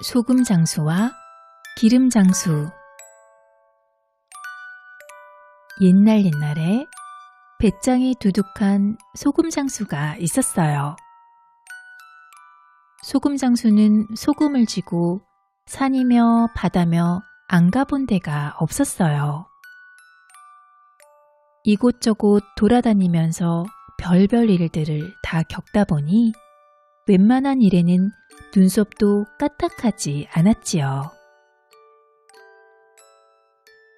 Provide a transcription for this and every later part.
소금 장수와 기름 장수. 옛날에 배짱이 두둑한 소금 장수가 있었어요. 소금 장수는 소금을 지고 산이며 바다며 안 가본 데가 없었어요. 이곳저곳 돌아다니면서 별별 일들을 다 겪다 보니 웬만한 일에는 눈썹도 까딱하지 않았지요.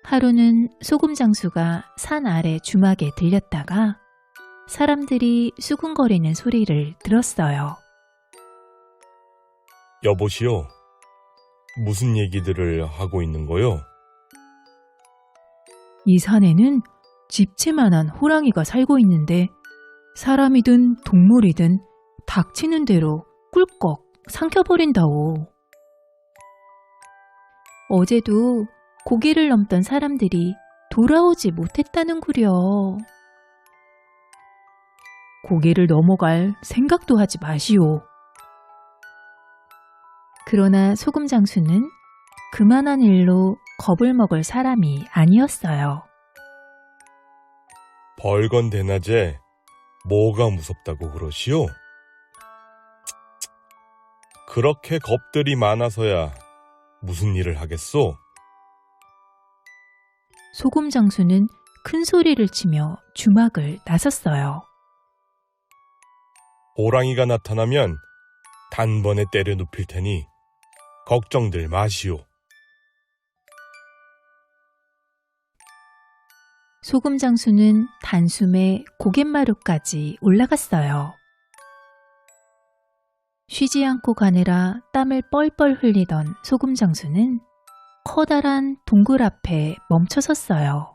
하루는 소금 장수가 산 아래 주막에 들렸다가 사람들이 수군거리는 소리를 들었어요. 여보시오, 무슨 얘기들을 하고 있는 거요? 이 산에는 집채만한 호랑이가 살고 있는데 사람이든 동물이든 닥치는 대로 꿀꺽 삼켜버린다오. 어제도 고개를 넘던 사람들이 돌아오지 못했다는구려. 고개를 넘어갈 생각도 하지 마시오. 그러나 소금 장수는 그만한 일로 겁을 먹을 사람이 아니었어요. 벌건 대낮에 뭐가 무섭다고 그러시오? 그렇게 겁들이 많아서야 무슨 일을 하겠소? 소금 장수는 큰 소리를 치며 주막을 나섰어요. 호랑이가 나타나면 단번에 때려 눕힐 테니 걱정들 마시오. 소금 장수는 단숨에 고갯마루까지 올라갔어요. 쉬지 않고 가느라 땀을 뻘뻘 흘리던 소금 장수는 커다란 동굴 앞에 멈춰섰어요.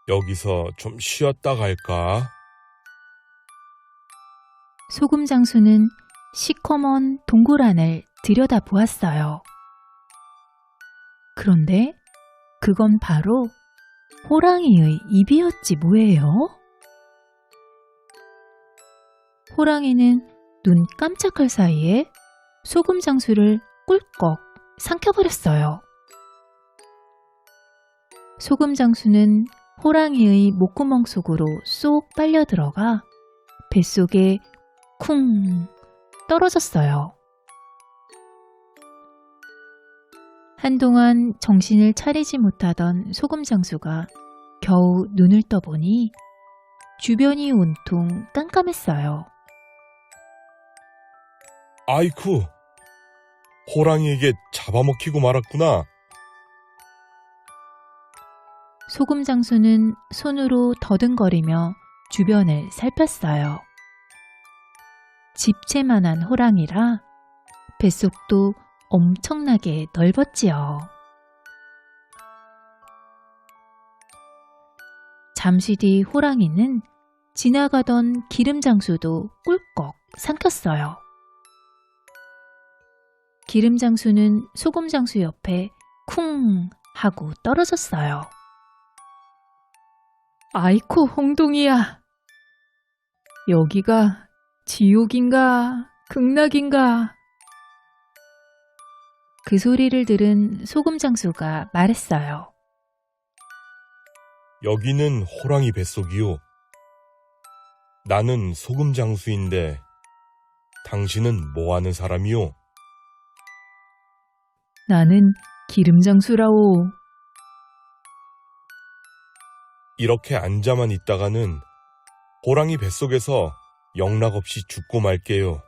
여기서 좀 쉬었다 갈까? 소금 장수는 시커먼 동굴 안을 들여다보았어요. 그런데 그건 바로 호랑이의 입이었지 뭐예요? 호랑이는 눈 깜짝할 사이에 소금 장수를 꿀꺽 삼켜버렸어요. 소금 장수는 호랑이의 목구멍 속으로 쏙 빨려 들어가 뱃속에 쿵 떨어졌어요. 한동안 정신을 차리지 못하던 소금 장수가 겨우 눈을 떠보니 주변이 온통 깜깜했어요. 아이쿠, 호랑이에게 잡아먹히고 말았구나. 소금 장수는 손으로 더듬거리며 주변을 살폈어요. 집채만한 호랑이라 뱃속도 엄청나게 넓었지요. 잠시 뒤 호랑이는 지나가던 기름 장수도 꿀꺽 삼켰어요. 기름 장수는 소금 장수 옆에 쿵 하고 떨어졌어요. 아이코 홍동이야. 여기가 지옥인가 극락인가. 그 소리를 들은 소금 장수가 말했어요. 여기는 호랑이 뱃속이요. 나는 소금 장수인데 당신은 뭐하는 사람이요? 나는 기름 장수라오. 이렇게 앉아만 있다가는 호랑이 뱃속에서 영락없이 죽고 말게요.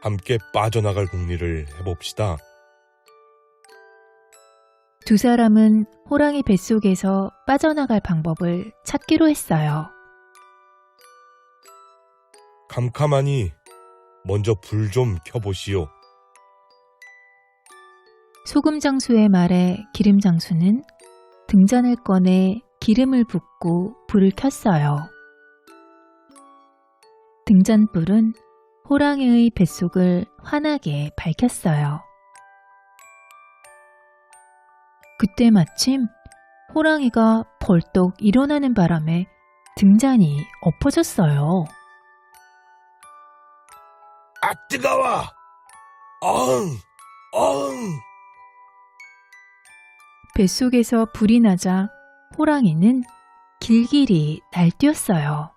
함께 빠져나갈 궁리를 해봅시다. 두 사람은 호랑이 뱃속에서 빠져나갈 방법을 찾기로 했어요. 캄캄하니 먼저 불 좀 켜보시오. 소금 장수의 말에 기름 장수는 등잔을 꺼내 기름을 붓고 불을 켰어요. 등잔불은 호랑이의 뱃속을 환하게 밝혔어요. 그때 마침 호랑이가 벌떡 일어나는 바람에 등잔이 엎어졌어요. 뜨거워! 어흥! 어흥! 뱃속에서 불이 나자 호랑이는 길길이 날뛰었어요.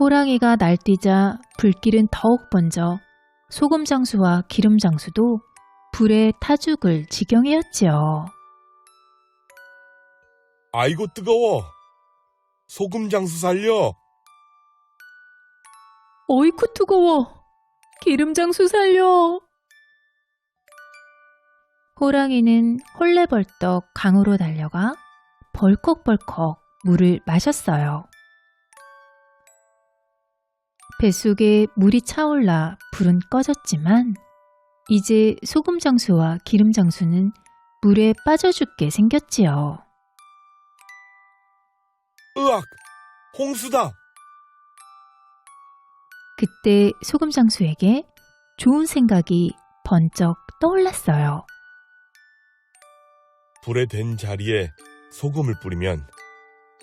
호랑이가 날뛰자 불길은 더욱 번져 소금장수와 기름장수도 불에 타 죽을 지경이었지요. 아이고 뜨거워! 소금장수 살려! 어이쿠 뜨거워! 기름장수 살려! 호랑이는 헐레벌떡 강으로 달려가 벌컥벌컥 물을 마셨어요. 뱃속에 물이 차올라 불은 꺼졌지만 이제 소금장수와 기름장수는 물에 빠져 죽게 생겼지요. 으악! 홍수다! 그때 소금장수에게 좋은 생각이 번쩍 떠올랐어요. 불에 댄 자리에 소금을 뿌리면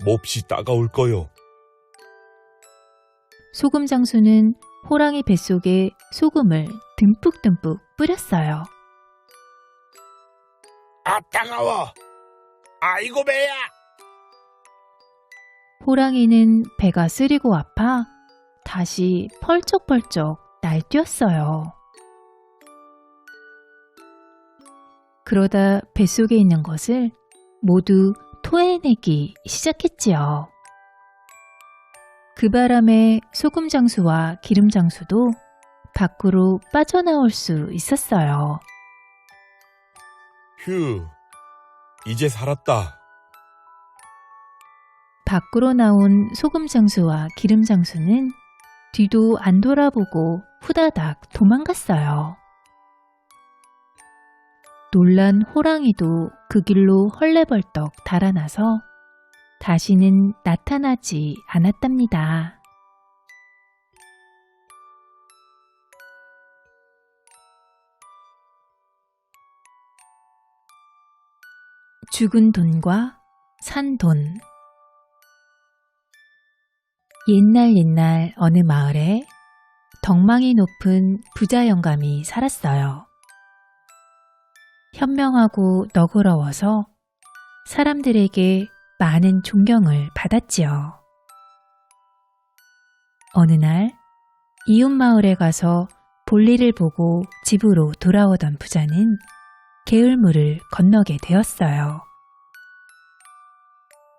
몹시 따가울 거요. 소금장수는 호랑이 뱃속에 소금을 듬뿍듬뿍 뿌렸어요. 아 따가워! 아이고 배야! 호랑이는 배가 쓰리고 아파 다시 펄쩍펄쩍 날뛰었어요. 그러다 뱃속에 있는 것을 모두 토해내기 시작했지요. 그 바람에 소금장수와 기름장수도 밖으로 빠져나올 수 있었어요. 휴, 이제 살았다. 밖으로 나온 소금장수와 기름장수는 뒤도 안 돌아보고 후다닥 도망갔어요. 놀란 호랑이도 그 길로 헐레벌떡 달아나서 다시는 나타나지 않았답니다. 죽은 돈과 산 돈. 옛날 어느 마을에 덕망이 높은 부자 영감이 살았어요. 현명하고 너그러워서 사람들에게 많은 존경을 받았지요. 어느 날 이웃 마을에 가서 볼일을 보고 집으로 돌아오던 부자는 게을물을 건너게 되었어요.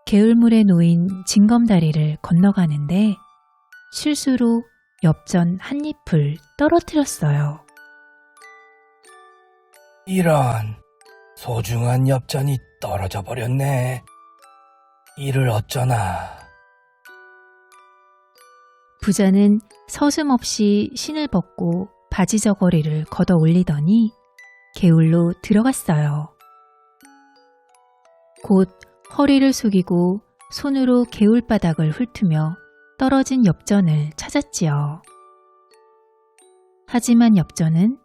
게을물에 놓인 징검다리를 건너가는데 실수로 엽전 한 잎을 떨어뜨렸어요. 이런, 소중한 엽전이 떨어져 버렸네. 이를 어쩌나. 부자는 서슴없이 신을 벗고 바지 저고리를 걷어 올리더니 개울로 들어갔어요. 곧 허리를 숙이고 손으로 개울바닥을 훑으며 떨어진 엽전을 찾았지요. 하지만 엽전은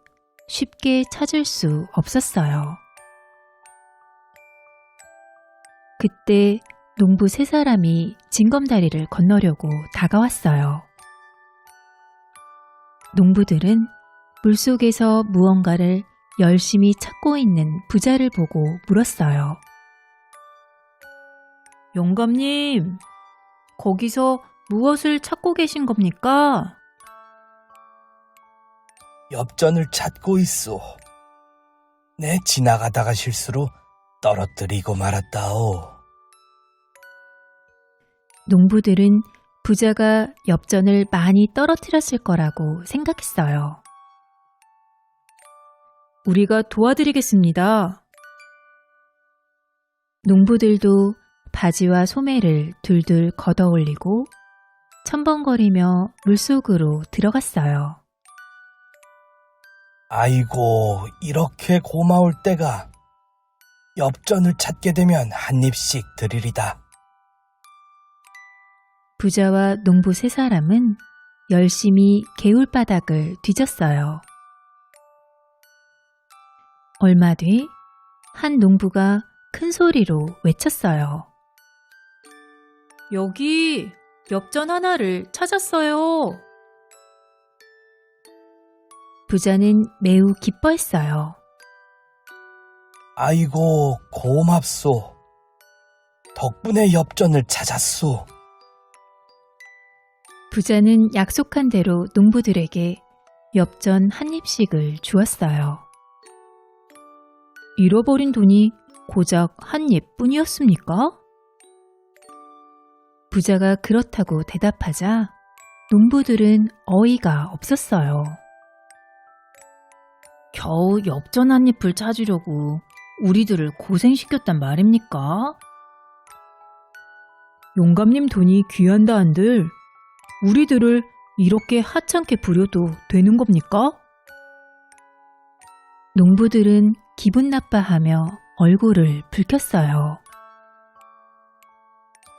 쉽게 찾을 수 없었어요. 그때 농부 세 사람이 징검다리를 건너려고 다가왔어요. 농부들은 물속에서 무언가를 열심히 찾고 있는 부자를 보고 물었어요. 영감님, 거기서 무엇을 찾고 계신 겁니까? 엽전을 찾고 있소. 내 지나가다가 실수로 떨어뜨리고 말았다오. 농부들은 부자가 엽전을 많이 떨어뜨렸을 거라고 생각했어요. 우리가 도와드리겠습니다. 농부들도 바지와 소매를 둘둘 걷어 올리고 첨벙거리며 물속으로 들어갔어요. 아이고, 이렇게 고마울 때가. 엽전을 찾게 되면 한 입씩 드리리다. 부자와 농부 세 사람은 열심히 개울바닥을 뒤졌어요. 얼마 뒤 한 농부가 큰 소리로 외쳤어요. 여기 엽전 하나를 찾았어요. 부자는 매우 기뻐했어요. 아이고, 고맙소. 덕분에 엽전을 찾았소. 부자는 약속한 대로 농부들에게 엽전 한 입씩을 주었어요. 잃어버린 돈이 고작 한 입뿐이었습니까? 부자가 그렇다고 대답하자 농부들은 어이가 없었어요. 겨우 엽전 한 입을 찾으려고 우리들을 고생시켰단 말입니까? 영감님 돈이 귀한다 한들 우리들을 이렇게 하찮게 부려도 되는 겁니까? 농부들은 기분 나빠하며 얼굴을 붉혔어요.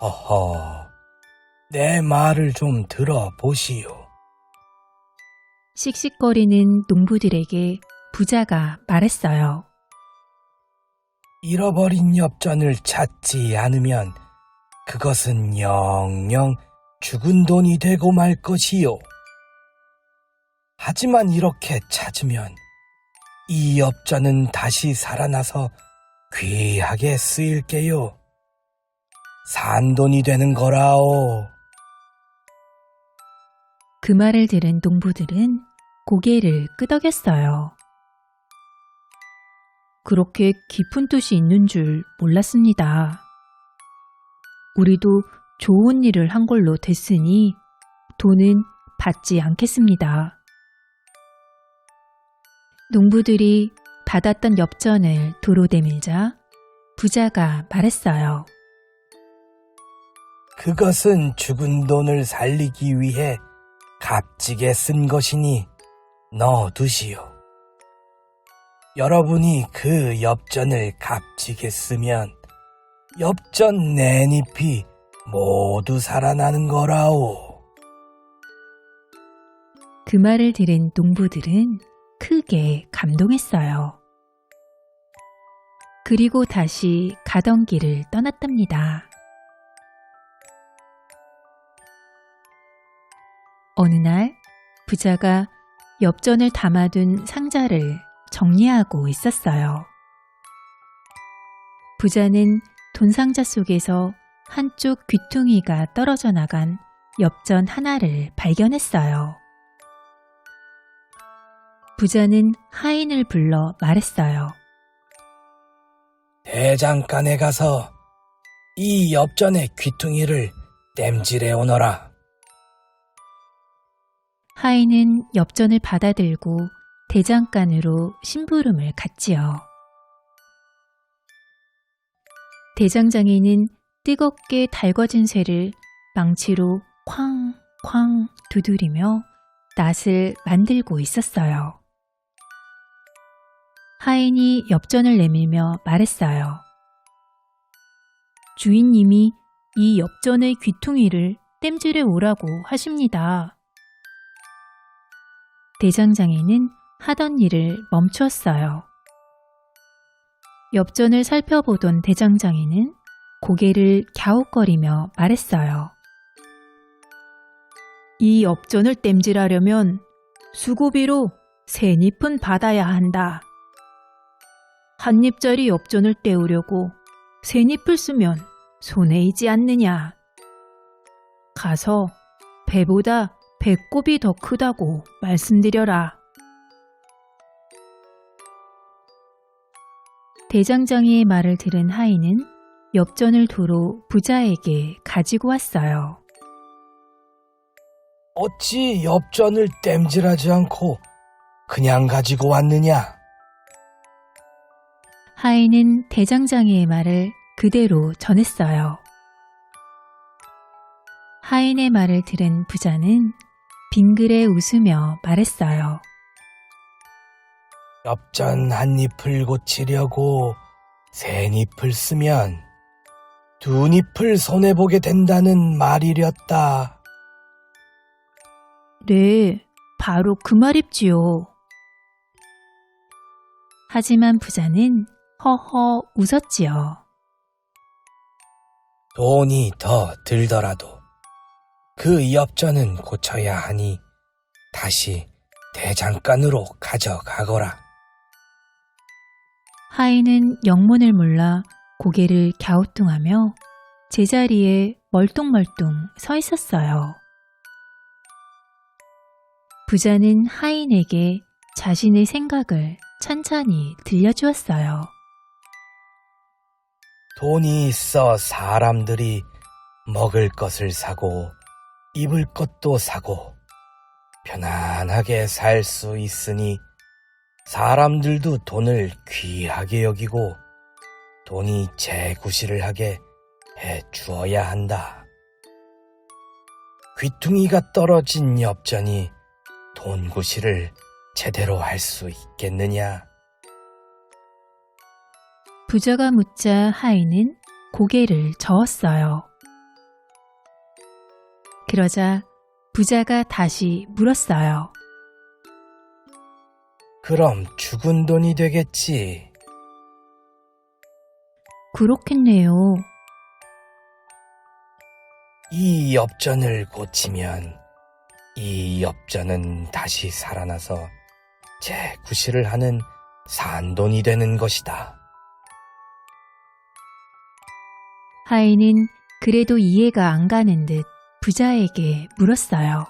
허허, 내 말을 좀 들어보시오. 씩씩거리는 농부들에게 부자가 말했어요. 잃어버린 엽전을 찾지 않으면 그것은 영영 죽은 돈이 되고 말 것이요. 하지만 이렇게 찾으면 이 엽전은 다시 살아나서 귀하게 쓰일게요. 산 돈이 되는 거라오. 그 말을 들은 농부들은 고개를 끄덕였어요. 그렇게 깊은 뜻이 있는 줄 몰랐습니다. 우리도 좋은 일을 한 걸로 됐으니 돈은 받지 않겠습니다. 농부들이 받았던 엽전을 도로 내밀자 부자가 말했어요. 그것은 죽은 돈을 살리기 위해 값지게 쓴 것이니 넣어두시오. 여러분이 그 엽전을 값지게 쓰면 엽전 낸잎이 모두 살아나는 거라오. 그 말을 들은 농부들은 크게 감동했어요. 그리고 다시 가던 길을 떠났답니다. 어느 날 부자가 엽전을 담아둔 상자를 정리하고 있었어요. 부자는 돈 상자 속에서 한쪽 귀퉁이가 떨어져 나간 엽전 하나를 발견했어요. 부자는 하인을 불러 말했어요. 대장간에 가서 이 엽전의 귀퉁이를 땜질해 오너라. 하인은 엽전을 받아들고 대장간으로 심부름을 갔지요. 대장장이는 뜨겁게 달궈진 쇠를 망치로 쾅쾅 두드리며 낫을 만들고 있었어요. 하인이 엽전을 내밀며 말했어요. 주인님이 이 엽전의 귀퉁이를 땜질해 오라고 하십니다. 대장장이는 하던 일을 멈추었어요. 엽전을 살펴보던 대장장이는 고개를 갸웃거리며 말했어요. 이 엽전을 땜질하려면 수고비로 세 잎은 받아야 한다. 한 잎짜리 엽전을 떼우려고 세 잎을 쓰면 손해이지 않느냐. 가서 배보다 배꼽이 더 크다고 말씀드려라. 대장장이의 말을 들은 하인은 엽전을 도로 부자에게 가지고 왔어요. 어찌 엽전을 땜질하지 않고 그냥 가지고 왔느냐? 하인은 대장장이의 말을 그대로 전했어요. 하인의 말을 들은 부자는 빙그레 웃으며 말했어요. 엽전 한 잎을 고치려고 세 잎을 쓰면 두 잎을 손해보게 된다는 말이렸다. 네, 바로 그 말입지요. 하지만 부자는 허허 웃었지요. 돈이 더 들더라도 그 엽전은 고쳐야 하니 다시 대장간으로 가져가거라. 하인은 영문을 몰라 고개를 갸우뚱하며 제자리에 멀뚱멀뚱 서 있었어요. 부자는 하인에게 자신의 생각을 찬찬히 들려주었어요. 돈이 있어 사람들이 먹을 것을 사고 입을 것도 사고 편안하게 살 수 있으니 사람들도 돈을 귀하게 여기고 돈이 재구실을 하게 해 주어야 한다. 귀퉁이가 떨어진 엽전이 돈 구실을 제대로 할 수 있겠느냐? 부자가 묻자 하인은 고개를 저었어요. 그러자 부자가 다시 물었어요. 그럼 죽은 돈이 되겠지. 그렇겠네요. 이 엽전을 고치면 이 엽전은 다시 살아나서 재구실을 하는 산돈이 되는 것이다. 하인은 그래도 이해가 안 가는 듯 부자에게 물었어요.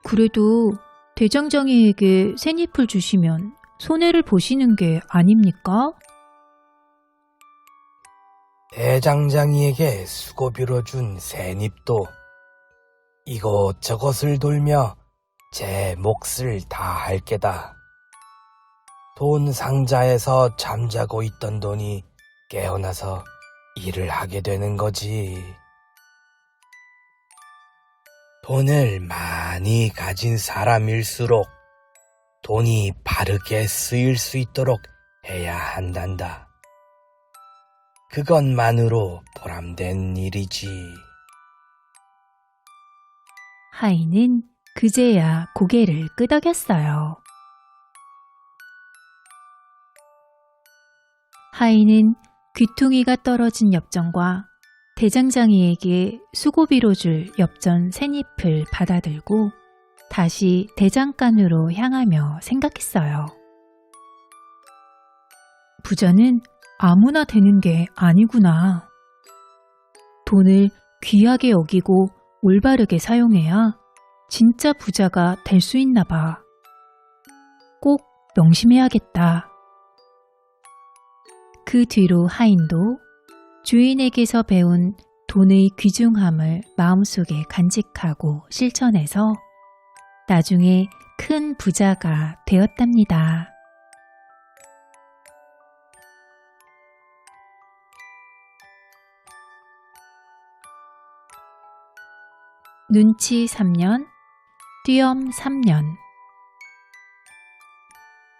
그래도 대장장이에게 새잎을 주시면 손해를 보시는 게 아닙니까? 대장장이에게 수고비로 준 새잎도 이것저것을 돌며 제 몫을 다할 게다. 돈 상자에서 잠자고 있던 돈이 깨어나서 일을 하게 되는 거지. 돈을 많이 가진 사람일수록 돈이 바르게 쓰일 수 있도록 해야 한단다. 그것만으로 보람된 일이지. 하인은 그제야 고개를 끄덕였어요. 하인은 귀퉁이가 떨어진 엽전과 대장장이에게 수고비로 줄 엽전 새잎을 받아들고 다시 대장간으로 향하며 생각했어요. 부자는 아무나 되는 게 아니구나. 돈을 귀하게 여기고 올바르게 사용해야 진짜 부자가 될 수 있나 봐. 꼭 명심해야겠다. 그 뒤로 하인도 주인에게서 배운 돈의 귀중함을 마음속에 간직하고 실천해서 나중에 큰 부자가 되었답니다. 눈치 3년, 띄엄 3년.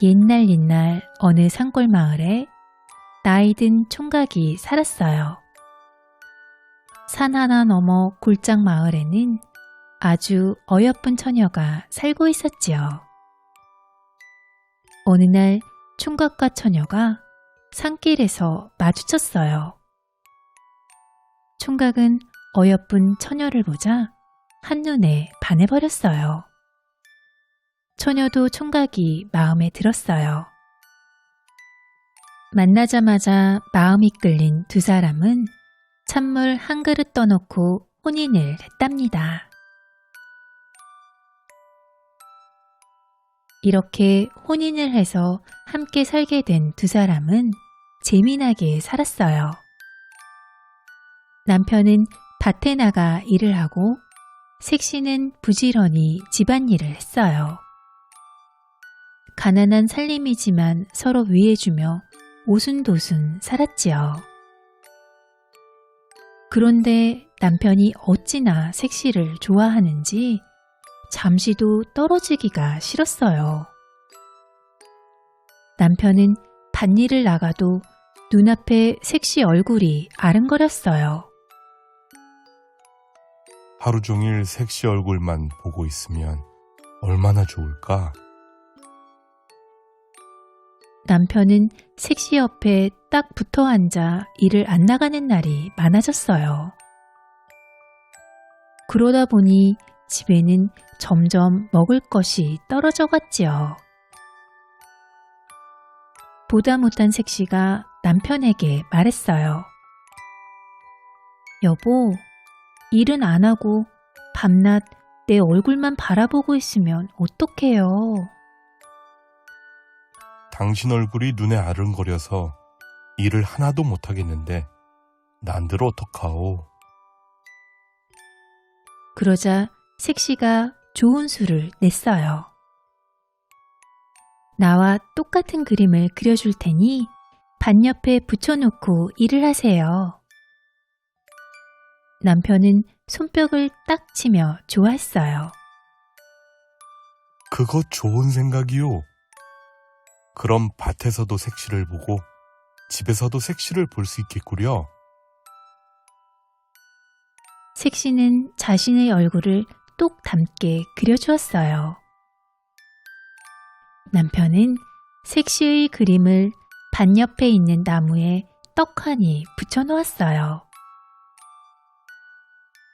옛날 어느 산골 마을에 나이든 총각이 살았어요. 산 하나 넘어 골장 마을에는 아주 어여쁜 처녀가 살고 있었지요. 어느 날 총각과 처녀가 산길에서 마주쳤어요. 총각은 어여쁜 처녀를 보자 한눈에 반해버렸어요. 처녀도 총각이 마음에 들었어요. 만나자마자 마음이 끌린 두 사람은 찬물 한 그릇 떠놓고 혼인을 했답니다. 이렇게 혼인을 해서 함께 살게 된 두 사람은 재미나게 살았어요. 남편은 밭에 나가 일을 하고 색시는 부지런히 집안일을 했어요. 가난한 살림이지만 서로 위해주며 오순도순 살았지요. 그런데 남편이 어찌나 색시를 좋아하는지 잠시도 떨어지기가 싫었어요. 남편은 밭일을 나가도 눈앞에 색시 얼굴이 아른거렸어요. 하루 종일 색시 얼굴만 보고 있으면 얼마나 좋을까? 남편은 색시 옆에 딱 붙어 앉아 일을 안 나가는 날이 많아졌어요. 그러다 보니 집에는 점점 먹을 것이 떨어져 갔지요. 보다 못한 색시가 남편에게 말했어요. 여보, 일은 안 하고 밤낮 내 얼굴만 바라보고 있으면 어떡해요? 당신 얼굴이 눈에 아른거려서 일을 하나도 못하겠는데 난들 어떡하오? 그러자 색시가 좋은 수를 냈어요. 나와 똑같은 그림을 그려줄 테니 반 옆에 붙여놓고 일을 하세요. 남편은 손뼉을 딱 치며 좋아했어요. 그거 좋은 생각이요. 그럼 밭에서도 색시를 보고 집에서도 색시를 볼 수 있겠구려. 색시는 자신의 얼굴을 똑 닮게 그려주었어요. 남편은 색시의 그림을 반 옆에 있는 나무에 떡하니 붙여놓았어요.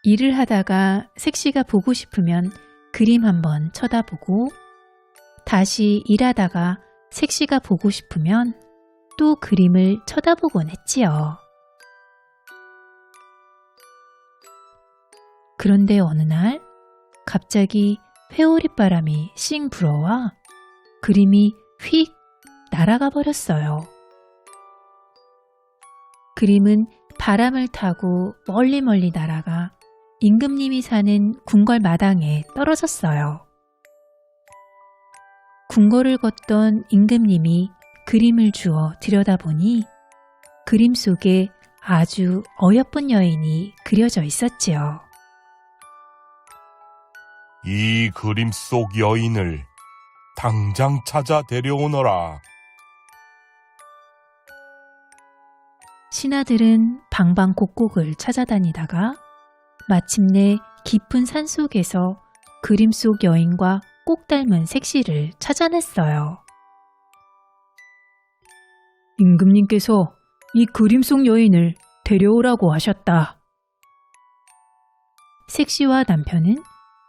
일을 하다가 색시가 보고 싶으면 그림 한번 쳐다보고 다시 일하다가 색시가 보고 싶으면 또 그림을 쳐다보곤 했지요. 그런데 어느 날 갑자기 회오리바람이 씩 불어와 그림이 휙 날아가 버렸어요. 그림은 바람을 타고 멀리 날아가 임금님이 사는 궁궐 마당에 떨어졌어요. 궁궐을 걷던 임금님이 그림을 주워 들여다보니 그림 속에 아주 어여쁜 여인이 그려져 있었지요. 이 그림 속 여인을 당장 찾아 데려오너라. 신하들은 방방곡곡을 찾아다니다가 마침내 깊은 산속에서 그림 속 여인과 꼭 닮은 색시를 찾아냈어요. 임금님께서 이 그림 속 여인을 데려오라고 하셨다. 색시와 남편은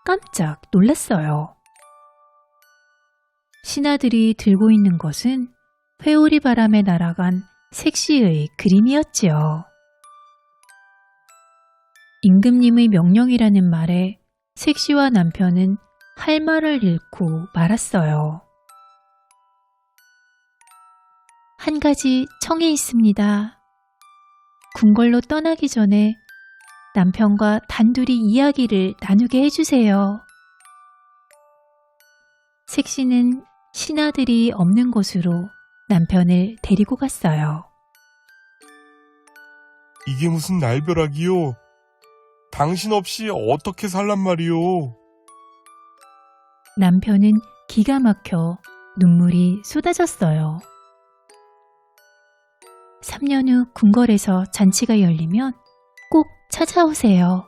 깜짝 놀랐어요. 신하들이 들고 있는 것은 회오리 바람에 날아간 색시의 그림이었지요. 임금님의 명령이라는 말에 색시와 남편은 할 말을 잃고 말았어요. 한 가지 청이 있습니다. 궁궐로 떠나기 전에 남편과 단둘이 이야기를 나누게 해주세요. 색시는 신하들이 없는 곳으로 남편을 데리고 갔어요. 이게 무슨 날벼락이요? 당신 없이 어떻게 살란 말이요? 남편은 기가 막혀 눈물이 쏟아졌어요. 3년 후 궁궐에서 잔치가 열리면 꼭 찾아오세요.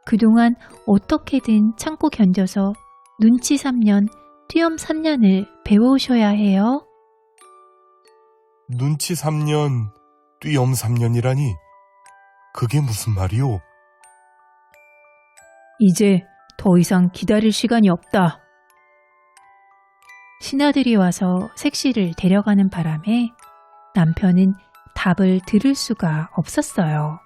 그동안 어떻게든 참고 견뎌서 눈치 3년, 띄엄 3년을 배워오셔야 해요. 눈치 3년, 띄엄 3년이라니? 그게 무슨 말이오? 이제 더 이상 기다릴 시간이 없다. 신하들이 와서 색시를 데려가는 바람에 남편은 답을 들을 수가 없었어요.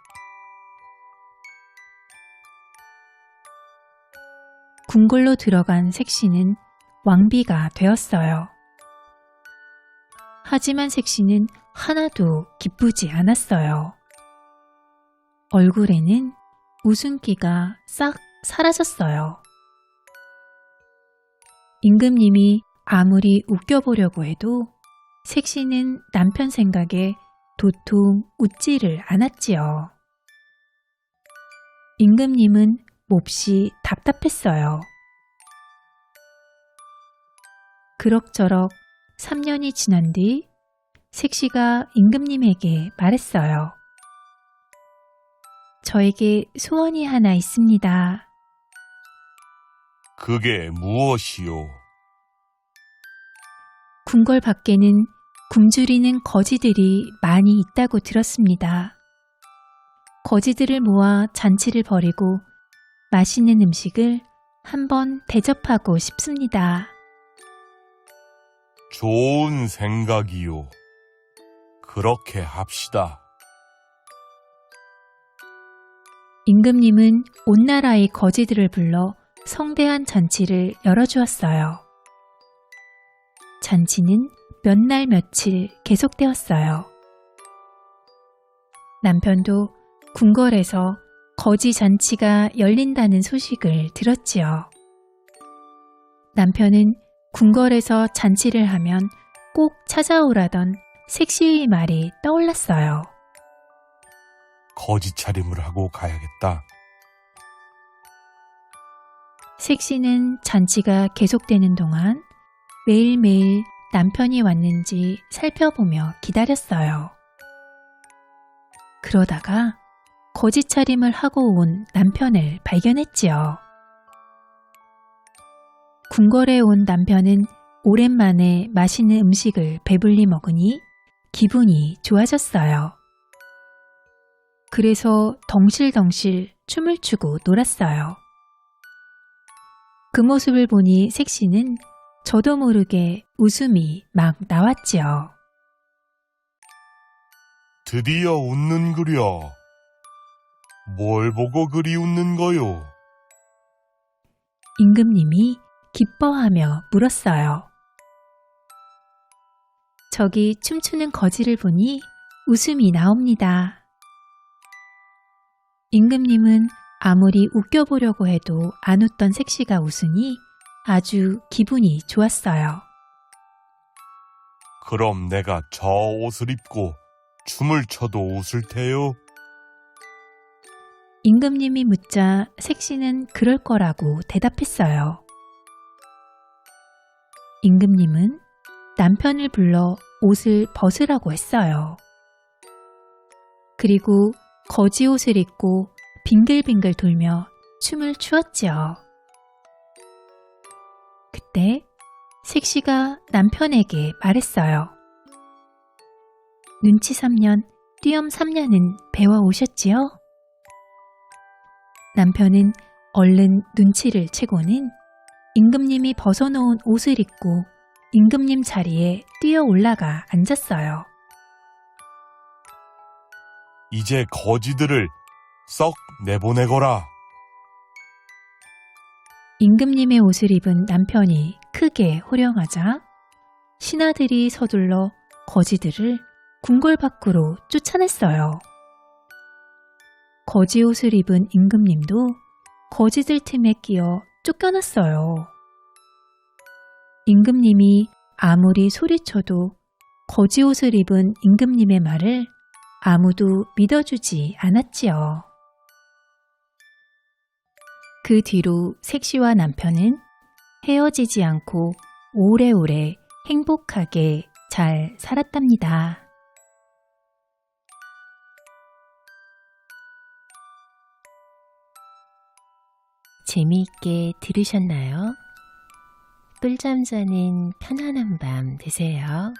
궁궐로 들어간 색시는 왕비가 되었어요. 하지만 색시는 하나도 기쁘지 않았어요. 얼굴에는 웃음기가 싹 사라졌어요. 임금님이 아무리 웃겨보려고 해도 색시는 남편 생각에 도통 웃지를 않았지요. 임금님은 몹시 답답했어요. 그럭저럭 3년이 지난 뒤 색시가 임금님에게 말했어요. 저에게 소원이 하나 있습니다. 그게 무엇이오? 궁궐 밖에는 굶주리는 거지들이 많이 있다고 들었습니다. 거지들을 모아 잔치를 벌이고 맛있는 음식을 한번 대접하고 싶습니다. 좋은 생각이요. 그렇게 합시다. 임금님은 온 나라의 거지들을 불러 성대한 잔치를 열어주었어요. 잔치는 몇 날 며칠 계속되었어요. 남편도 궁궐에서 거지 잔치가 열린다는 소식을 들었지요. 남편은 궁궐에서 잔치를 하면 꼭 찾아오라던 색시의 말이 떠올랐어요. 거지 차림을 하고 가야겠다. 색시는 잔치가 계속되는 동안 매일매일 남편이 왔는지 살펴보며 기다렸어요. 그러다가 거지 차림을 하고 온 남편을 발견했지요. 궁궐에 온 남편은 오랜만에 맛있는 음식을 배불리 먹으니 기분이 좋아졌어요. 그래서 덩실덩실 춤을 추고 놀았어요. 그 모습을 보니 색시는 저도 모르게 웃음이 막 나왔지요. 드디어 웃는구려. 뭘 보고 그리 웃는 거요? 임금님이 기뻐하며 물었어요. 저기 춤추는 거지를 보니 웃음이 나옵니다. 임금님은 아무리 웃겨보려고 해도 안 웃던 색시가 웃으니 아주 기분이 좋았어요. 그럼 내가 저 옷을 입고 춤을 춰도 웃을 테요? 임금님이 묻자 색시는 그럴 거라고 대답했어요. 임금님은 남편을 불러 옷을 벗으라고 했어요. 그리고 거지 옷을 입고 빙글빙글 돌며 춤을 추었지요. 그때 색시가 남편에게 말했어요. 눈치 3년, 띄엄 3년은 배워오셨지요? 남편은 얼른 눈치를 채고는 임금님이 벗어놓은 옷을 입고 임금님 자리에 뛰어 올라가 앉았어요. 이제 거지들을 썩 내보내거라. 임금님의 옷을 입은 남편이 크게 호령하자 신하들이 서둘러 거지들을 궁궐 밖으로 쫓아냈어요. 거지 옷을 입은 임금님도 거지들 틈에 끼어 쫓겨났어요. 임금님이 아무리 소리쳐도 거지 옷을 입은 임금님의 말을 아무도 믿어주지 않았지요. 그 뒤로 색시와 남편은 헤어지지 않고 오래오래 행복하게 잘 살았답니다. 재미있게 들으셨나요? 꿀잠 자는 편안한 밤 되세요.